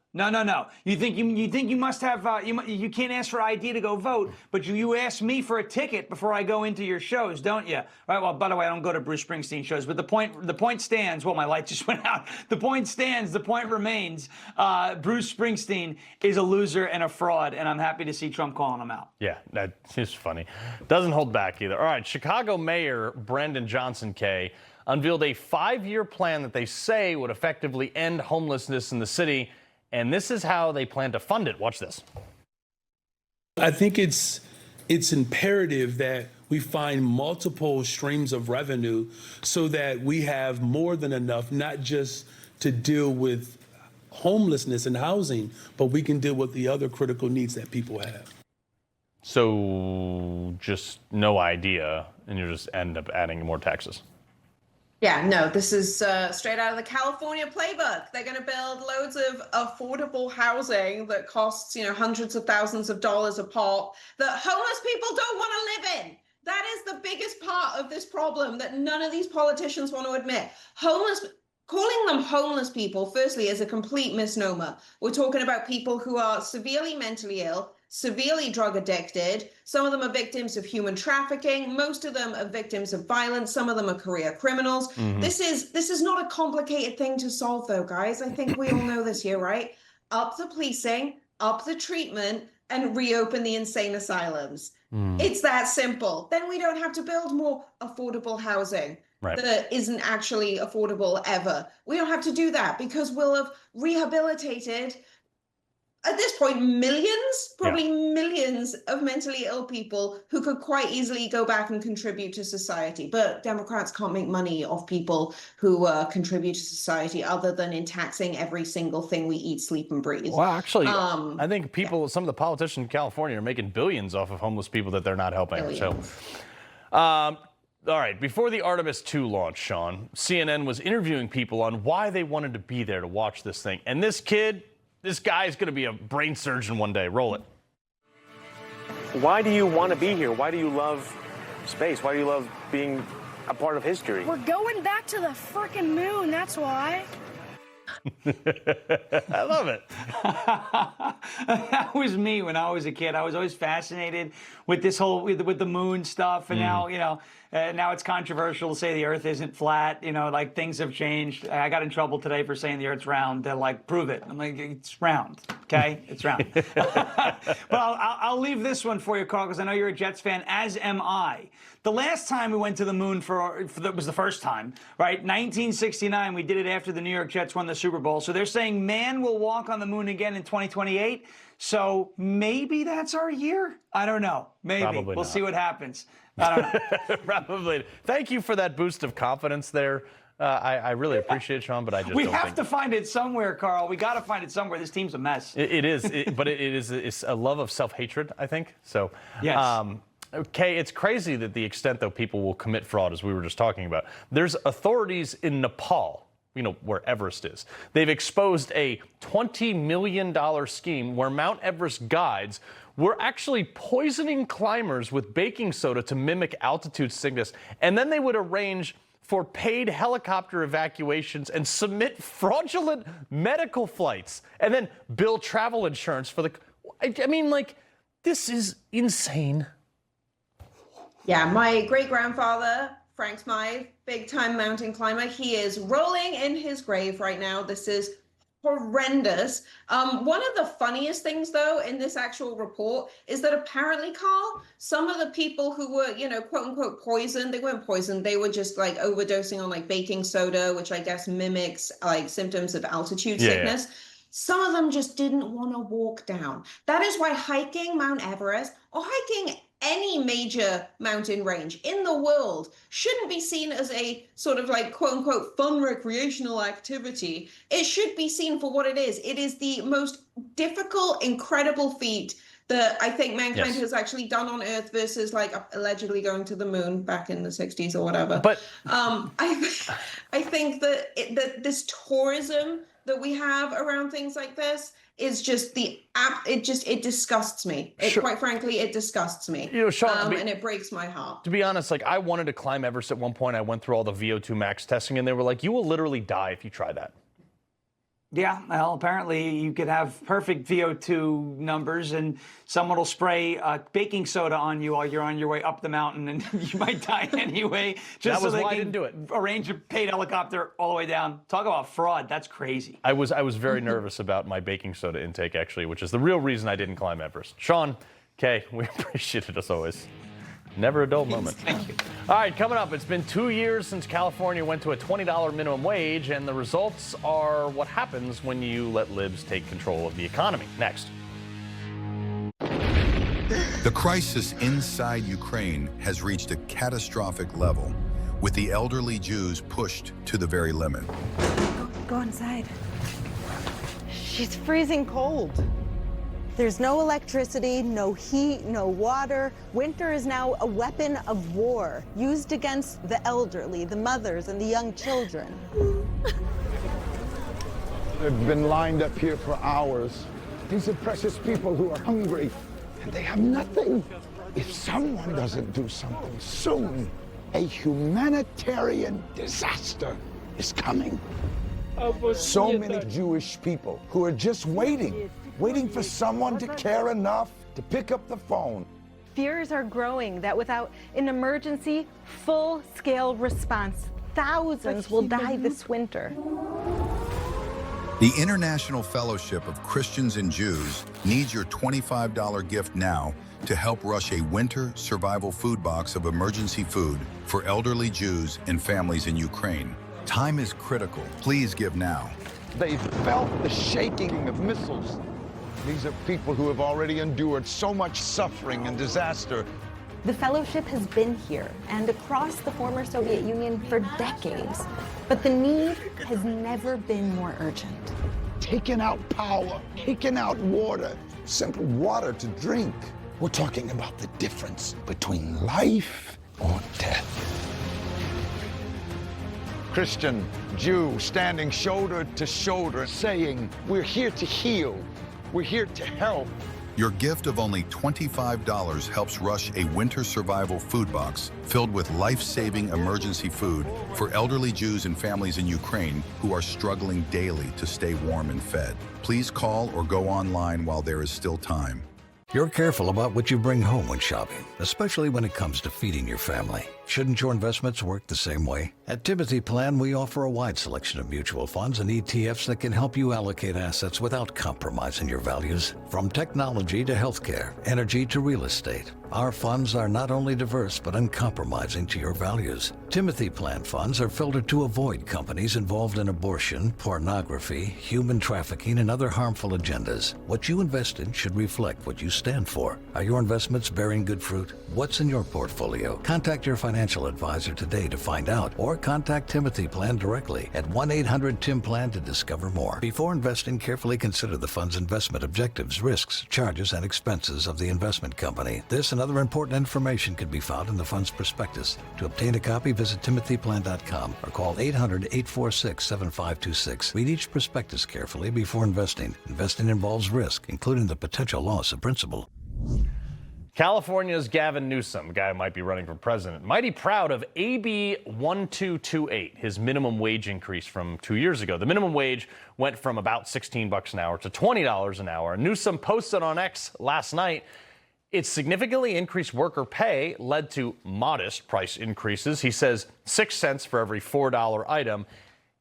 You think you must have you can't ask for ID to go vote, but you ask me for a ticket before I go into your shows, don't you? Right. Well, by the way, I don't go to Bruce Springsteen shows, but the point stands. Well, my light just went out. The point stands. The point remains. Bruce Springsteen is a loser and a fraud, and I'm happy to see Trump calling him out. Yeah, that is funny. Doesn't hold back either. All right, Chicago Mayor Brandon Johnson, Kay, unveiled a 5-year plan that they say would effectively end homelessness in the city. And this is how they plan to fund it. Watch this. I think it's imperative that we find multiple streams of revenue so that we have more than enough, not just to deal with homelessness and housing, but we can deal with the other critical needs that people have. So just no idea, and you just end up adding more taxes. Yeah, no, this is straight out of the California playbook. They're going to build loads of affordable housing that costs, you know, hundreds of thousands of dollars a pop that homeless people don't want to live in. That is the biggest part of this problem that none of these politicians want to admit. Calling them homeless people, firstly, is a complete misnomer. We're talking about people who are severely mentally ill, severely drug addicted. Some of them are victims of human trafficking. Most of them are victims of violence. Some of them are career criminals. Mm-hmm. This is not a complicated thing to solve, though, guys. I think we all know this here, right? Up the policing, up the treatment, and reopen the insane asylums. It's that simple. Then we don't have to build more affordable housing that isn't actually affordable ever. We don't have to do that because we'll have rehabilitated, at this point, millions of mentally ill people who could quite easily go back and contribute to society. But Democrats can't make money off people who contribute to society other than in taxing every single thing we eat, sleep, and breathe. Well, actually, I think some of the politicians in California are making billions off of homeless people that they're not helping. Billions. So, all right, before the Artemis 2 launch, Shawn, CNN was interviewing people on why they wanted to be there to watch this thing. And this guy's going to be a brain surgeon one day. Roll it. Why do you want to be here? Why do you love space? Why do you love being a part of history? We're going back to the frickin' moon, that's why. I love it. That was me when I was a kid. I was always fascinated with this whole with the moon stuff, and now now it's controversial to say the Earth isn't flat. Like things have changed. I got in trouble today for saying the Earth's round. They're like, prove it. I'm like, it's round. Okay, it's round. But I'll leave this one for you, Carl, because I know you're a Jets fan, as am I. The last time we went to the moon that was the first time, right? 1969. We did it after the New York Jets won the Super Bowl. So they're saying man will walk on the moon again in 2028. So maybe that's our year. I don't know. Maybe Probably we'll not. see what happens. I don't know. Probably. Thank you for that boost of confidence there. I really appreciate it, Shawn, but I just we don't have think... to find it somewhere, Carl. We got to find it somewhere. This team's a mess. It is, but it's a love of self-hatred, I think. So, yes. Okay, it's crazy that the extent, though, people will commit fraud, as we were just talking about. There's authorities in Nepal, where Everest is. They've exposed a $20 million scheme where Mount Everest guides were actually poisoning climbers with baking soda to mimic altitude sickness, and then they would arrange for paid helicopter evacuations and submit fraudulent medical flights, and then bill travel insurance for the... I mean, this is insane. Yeah, my great-grandfather, Frank Smythe, big-time mountain climber, he is rolling in his grave right now. This is horrendous. One of the funniest things, though, in this actual report is that apparently, Carl, some of the people who were, quote-unquote poisoned, they weren't poisoned, they were just, overdosing on, baking soda, which I guess mimics, symptoms of altitude sickness. Yeah. Some of them just didn't want to walk down. That is why hiking Mount Everest or hiking any major mountain range in the world shouldn't be seen as a sort of quote unquote fun recreational activity. It should be seen for what it is. It is the most difficult, incredible feat that I think mankind has actually done on Earth versus allegedly going to the moon back in the 60s or whatever. But I think that this tourism that we have around things like this is just it disgusts me. Quite frankly, it disgusts me. Shawn, and it breaks my heart. To be honest, I wanted to climb Everest at one point. I went through all the VO2 max testing, and they were like, you will literally die if you try that. Yeah, well, apparently you could have perfect VO2 numbers and someone will spray baking soda on you while you're on your way up the mountain and you might die anyway. Just that was so why I didn't do it. Arrange a paid helicopter all the way down. Talk about fraud. That's crazy. I was very nervous about my baking soda intake, actually, which is the real reason I didn't climb Everest. Shawn, Kay, we appreciate it as always. Never a dull moment. Thank you. All right, coming up, it's been 2 years since California went to a $20 minimum wage, and the results are what happens when you let libs take control of the economy. Next. The crisis inside Ukraine has reached a catastrophic level, with the elderly Jews pushed to the very limit. Go inside. She's freezing cold. There's no electricity, no heat, no water. Winter is now a weapon of war, used against the elderly, the mothers, and the young children. They've been lined up here for hours. These are precious people who are hungry and they have nothing. If someone doesn't do something soon, a humanitarian disaster is coming. So many Jewish people who are just waiting for someone to care enough to pick up the phone. Fears are growing that without an emergency, full-scale response, thousands will die this winter. The International Fellowship of Christians and Jews needs your $25 gift now to help rush a winter survival food box of emergency food for elderly Jews and families in Ukraine. Time is critical. Please give now. They felt the shaking of missiles. These are people who have already endured so much suffering and disaster. The fellowship has been here and across the former Soviet Union for decades, but the need has never been more urgent. Taking out power, taking out water, simple water to drink. We're talking about the difference between life or death. Christian, Jew, standing shoulder to shoulder, saying, we're here to heal, we're here to help. Your gift of only $25 helps rush a winter survival food box filled with life-saving emergency food for elderly Jews and families in Ukraine who are struggling daily to stay warm and fed. Please call or go online while there is still time. You're careful about what you bring home when shopping, especially when it comes to feeding your family. Shouldn't your investments work the same way? At Timothy Plan, we offer a wide selection of mutual funds and ETFs that can help you allocate assets without compromising your values. From technology to healthcare, energy to real estate, our funds are not only diverse but uncompromising to your values. Timothy Plan funds are filtered to avoid companies involved in abortion, pornography, human trafficking, and other harmful agendas. What you invest in should reflect what you stand for. Are your investments bearing good fruit? What's in your portfolio? Contact your financial advisor today to find out, or contact Timothy Plan directly at 1-800-TIM-PLAN to discover more. Before investing, carefully consider the fund's investment objectives, risks, charges, and expenses of the investment company. This and other important information can be found in the fund's prospectus. To obtain a copy, visit timothyplan.com or call 800-846-7526. Read each prospectus carefully before investing. Investing involves risk, including the potential loss of principal. California's Gavin Newsom, guy who might be running for president, mighty proud of AB 1228, his minimum wage increase from 2 years ago. The minimum wage went from about $16 an hour to $20 an hour. Newsom posted on X last night, its significantly increased worker pay led to modest price increases. He says 6 cents for every $4 item,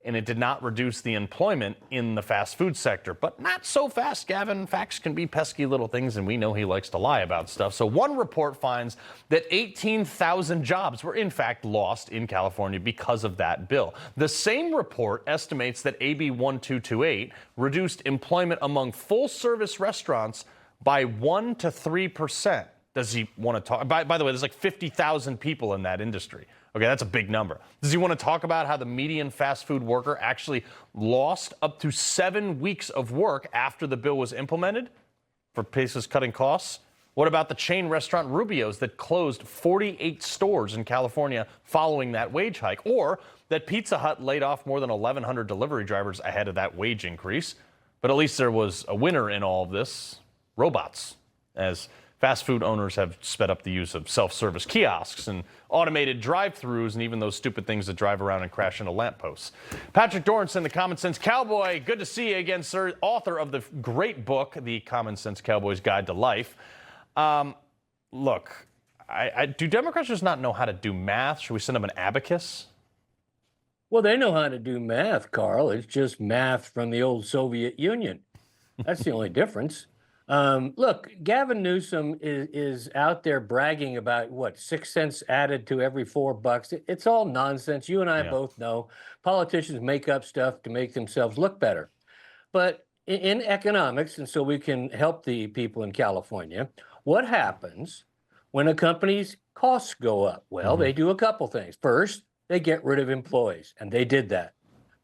and it did not reduce the employment in the fast food sector. But not so fast, Gavin. Facts can be pesky little things, and we know he likes to lie about stuff. So one report finds that 18,000 jobs were in fact lost in California because of that bill. The same report estimates that AB 1228 reduced employment among full-service restaurants by 1 to 3%. Does he want to talk? By the way, there's like 50,000 people in that industry. Okay, that's a big number. Does he want to talk about how the median fast food worker actually lost up to 7 weeks of work after the bill was implemented for places cutting costs? What about the chain restaurant Rubio's that closed 48 stores in California following that wage hike? Or that Pizza Hut laid off more than 1,100 delivery drivers ahead of that wage increase? But at least there was a winner in all of this: robots, as fast food owners have sped up the use of self-service kiosks and automated drive-thrus and even those stupid things that drive around and crash into lampposts. Patrick Dorinson, the Common Sense Cowboy, good to see you again, sir. Author of the great book, The Common Sense Cowboy's Guide to Life. Look, do Democrats just not know how to do math? Should we send them an abacus? Well, they know how to do math, Carl. It's just math from the old Soviet Union. That's the only difference. Look, Gavin Newsom is out there bragging about, what, 6 cents added to every $4. It's all nonsense. You and I both know politicians make up stuff to make themselves look better. But in economics, and so we can help the people in California, what happens when a company's costs go up? Well, they do a couple things. First, they get rid of employees, and they did that.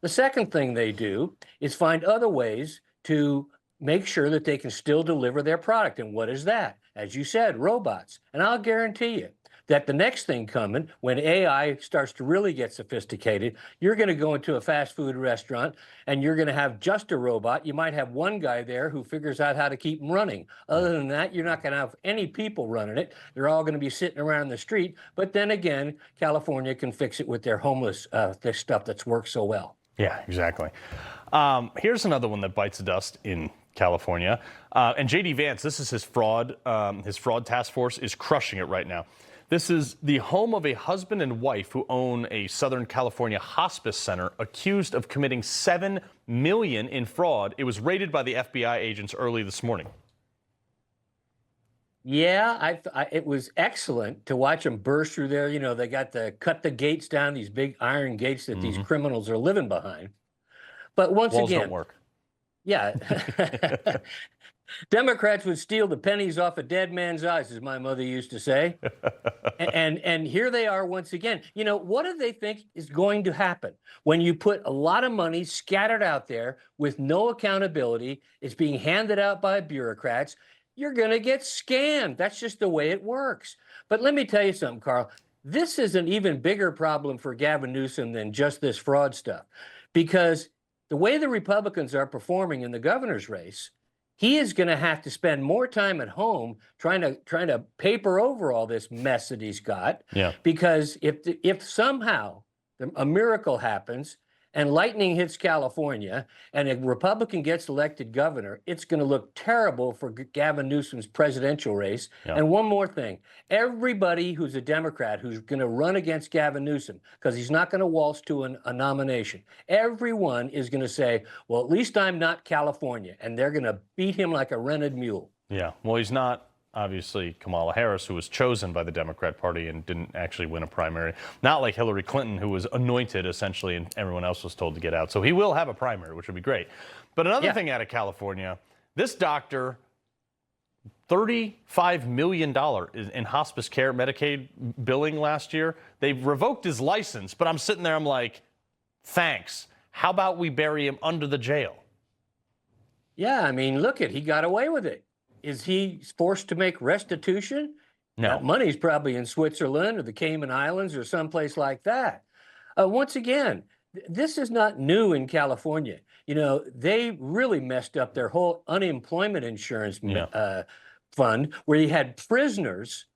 The second thing they do is find other ways to make sure that they can still deliver their product. And what is that? As you said, robots. And I'll guarantee you that the next thing coming, when AI starts to really get sophisticated, you're going to go into a fast food restaurant and you're going to have just a robot. You might have one guy there who figures out how to keep them running. Other than that, you're not going to have any people running it. They're all going to be sitting around the street. But then again, California can fix it with their homeless this stuff that's worked so well. Yeah, exactly. Here's another one that bites the dust in California. And J.D. Vance, this is his fraud task force is crushing it right now. This is the home of a husband and wife who own a Southern California hospice center accused of committing $7 million in fraud. It was raided by the FBI agents early this morning. Yeah, it was excellent to watch them burst through there. You know, they got to cut the gates down, these big iron gates that these criminals are living behind. But once Walls again, don't work. Yeah. Democrats would steal the pennies off a dead man's eyes, as my mother used to say. and here they are once again. You know, what do they think is going to happen when you put a lot of money scattered out there with no accountability? It's being handed out by bureaucrats. You're going to get scammed. That's just the way it works. But let me tell you something, Carl. This is an even bigger problem for Gavin Newsom than just this fraud stuff, because the way the Republicans are performing in the governor's race, he is going to have to spend more time at home trying to paper over all this mess that he's got. Yeah. Because if somehow a miracle happens and lightning hits California and a Republican gets elected governor, it's going to look terrible for Gavin Newsom's presidential race. Yeah. And one more thing, everybody who's a Democrat who's going to run against Gavin Newsom, because he's not going to waltz to a nomination, everyone is going to say, well, at least I'm not California. And they're going to beat him like a rented mule. Yeah, well, he's not obviously Kamala Harris, who was chosen by the Democrat Party and didn't actually win a primary. Not like Hillary Clinton, who was anointed essentially and everyone else was told to get out. So he will have a primary, which would be great. But another thing out of California, this doctor, $35 million in hospice care Medicaid billing last year. They revoked his license, but I'm sitting there, I'm like, thanks. How about we bury him under the jail? Yeah, I mean, look he got away with it. Is he forced to make restitution? No. That money's probably in Switzerland or the Cayman Islands or someplace like that. Once again, this is not new in California. You know, they really messed up their whole unemployment insurance fund, where you had prisoners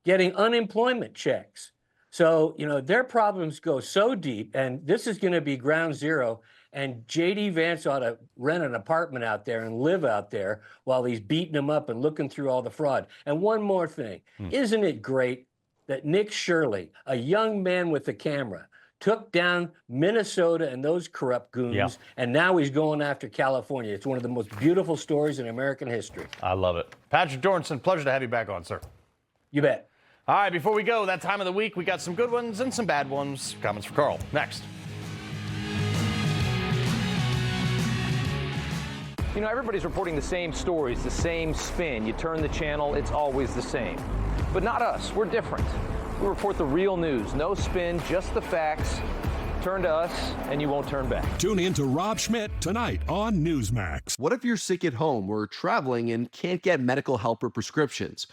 getting unemployment checks. So, you know, their problems go so deep, and this is going to be ground zero. And J.D. Vance ought to rent an apartment out there and live out there while he's beating them up and looking through all the fraud. And one more thing, isn't it great that Nick Shirley, a young man with a camera, took down Minnesota and those corrupt goons, and now he's going after California. It's one of the most beautiful stories in American history. I love it. Patrick Dorinson, pleasure to have you back on, sir. You bet. All right, before we go, that time of the week, we got some good ones and some bad ones. Comments for Carl, next. You know, everybody's reporting the same stories, the same spin. You turn the channel, it's always the same. But not us, we're different. We report the real news, no spin, just the facts. Turn to us and you won't turn back. Tune in to Rob Schmidt tonight on Newsmax. What if you're sick at home or traveling and can't get medical help or prescriptions?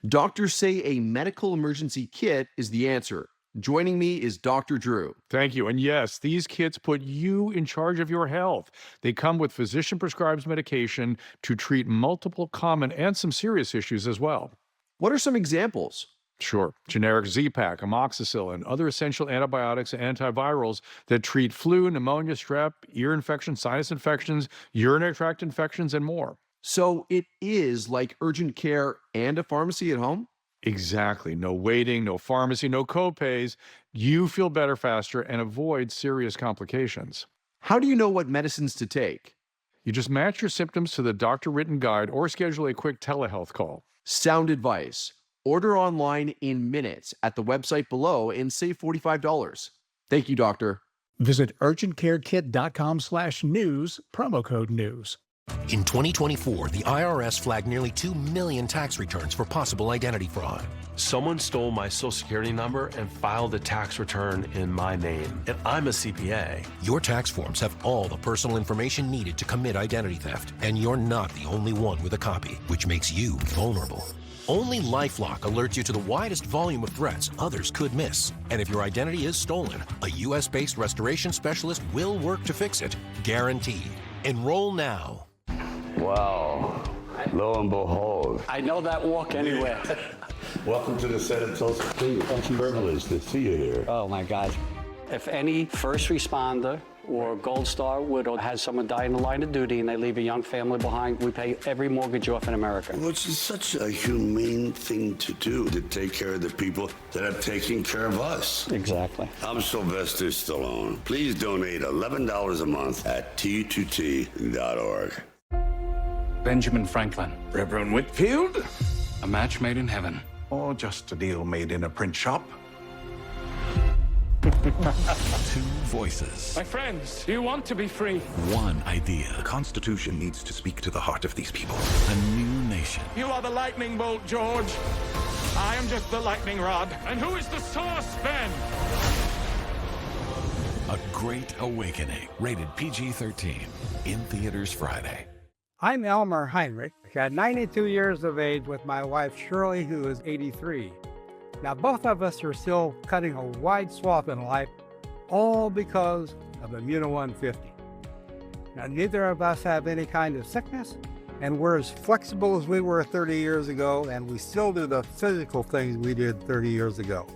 Doctors say a medical emergency kit is the answer. Joining me is Dr. Drew. Thank you. And yes, these kits put you in charge of your health. They come with physician-prescribed medication to treat multiple common and some serious issues as well. What are some examples? Sure. Generic Z-Pak, amoxicillin, other essential antibiotics and antivirals that treat flu, pneumonia, strep, ear infections, sinus infections, urinary tract infections, and more. So it is like urgent care and a pharmacy at home? Exactly. No waiting, no pharmacy, no copays. You feel better faster and avoid serious complications. How do you know what medicines to take? You just match your symptoms to the doctor-written guide or schedule a quick telehealth call. Sound advice. Order online in minutes at the website below and save $45. Thank you, doctor. Visit urgentcarekit.com/news, promo code news. In 2024, the IRS flagged nearly 2 million tax returns for possible identity fraud. Someone stole my Social Security number and filed a tax return in my name, and I'm a CPA. Your tax forms have all the personal information needed to commit identity theft, and you're not the only one with a copy, which makes you vulnerable. Only LifeLock alerts you to the widest volume of threats others could miss. And if your identity is stolen, a U.S.-based restoration specialist will work to fix it. Guaranteed. Enroll now. Wow. Lo and behold. I know that walk anywhere. Welcome to the set of Tulsa. It's a privilege to see you here. Oh, my God. If any first responder or Gold Star widow has someone die in the line of duty and they leave a young family behind, we pay every mortgage off in America. Which is such a humane thing to do, to take care of the people that have taken care of us. Exactly. I'm Sylvester Stallone. Please donate $11 a month at t2t.org. Benjamin Franklin. Reverend Whitfield? A match made in heaven. Or just a deal made in a print shop? Two voices. My friends, do you want to be free? One idea. The Constitution needs to speak to the heart of these people. A new nation. You are the lightning bolt, George. I am just the lightning rod. And who is the source, Ben? A Great Awakening. Rated PG-13. In theaters Friday. I'm Elmer Heinrich, at 92 years of age with my wife Shirley, who is 83. Now, both of us are still cutting a wide swath in life, all because of Immuno 150. Now, neither of us have any kind of sickness, and we're as flexible as we were 30 years ago, and we still do the physical things we did 30 years ago.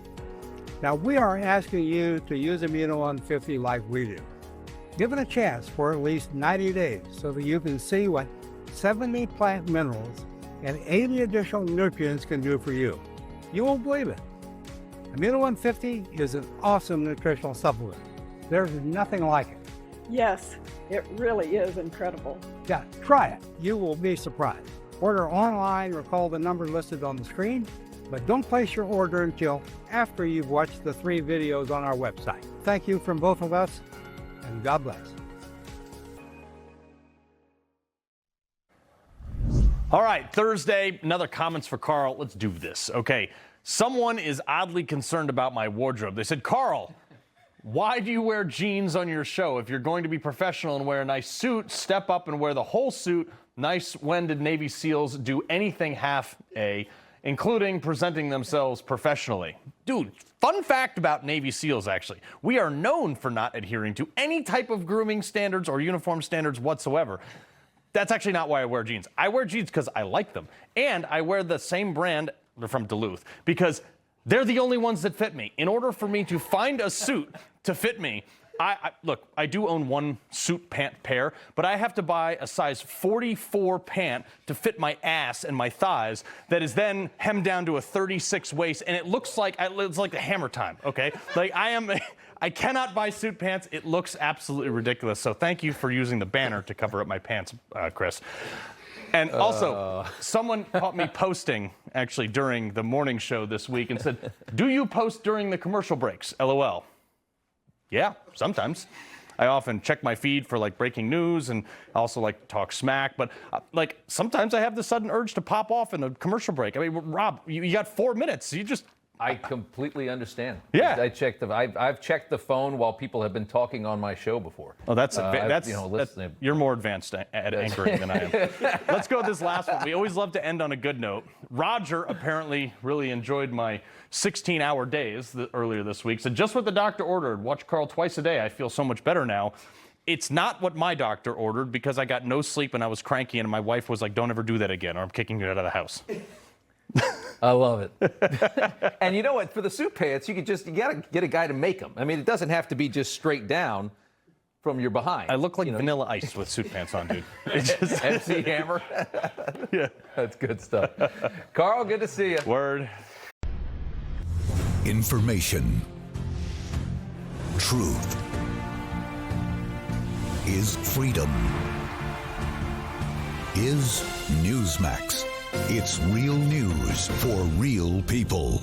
Now, we are asking you to use Immuno 150 like we do. Give it a chance for at least 90 days so that you can see what 70 plant minerals and 80 additional nutrients can do for you. You won't believe it. Immuno 150 is an awesome nutritional supplement. There's nothing like it. Yes, it really is incredible. Yeah, try it. You will be surprised. Order online or call the number listed on the screen, but don't place your order until after you've watched the 3 videos on our website. Thank you from both of us, and God bless. All right, Thursday, another comments for Carl. Let's do this. Okay, someone is oddly concerned about my wardrobe. They said, Carl, why do you wear jeans on your show? If you're going to be professional and wear a nice suit, step up and wear the whole suit. Nice when did Navy SEALs do anything half A, including presenting themselves professionally? Dude, fun fact about Navy SEALs, actually. We are known for not adhering to any type of grooming standards or uniform standards whatsoever. That's actually not why I wear jeans. I wear jeans because I like them. And I wear the same brand, they're from Duluth, because they're the only ones that fit me. In order for me to find a suit to fit me, look, I do own one suit pant pair, but I have to buy a size 44 pant to fit my ass and my thighs that is then hemmed down to a 36 waist, and it looks like it's like the Hammer Time, okay? Like I cannot buy suit pants. It looks absolutely ridiculous. So thank you for using the banner to cover up my pants, Chris. And also, someone caught me posting, actually, during the morning show this week and said, do you post during the commercial breaks? LOL. Yeah, sometimes. I often check my feed for like breaking news and I also like to talk smack. But like sometimes I have the sudden urge to pop off in a commercial break. I mean, Rob, you got 4 minutes. You just... I completely understand. Yeah. I've checked the phone while people have been talking on my show before. Oh, that's you're more advanced at anchoring than I am. Let's go with this last one. We always love to end on a good note. Roger apparently really enjoyed my 16-hour days earlier this week. Said, just what the doctor ordered. Watch Carl twice a day. I feel so much better now. It's not what my doctor ordered because I got no sleep and I was cranky and my wife was like, don't ever do that again or I'm kicking you out of the house. I love it. And you know what? For the suit pants, you gotta get a guy to make them. I mean, it doesn't have to be just straight down from your behind. I look like Vanilla Ice with suit pants on, dude. MC Hammer. Yeah, that's good stuff. Carl, good to see you. Word. Information. Truth. Is freedom. Is Newsmax. It's real news for real people.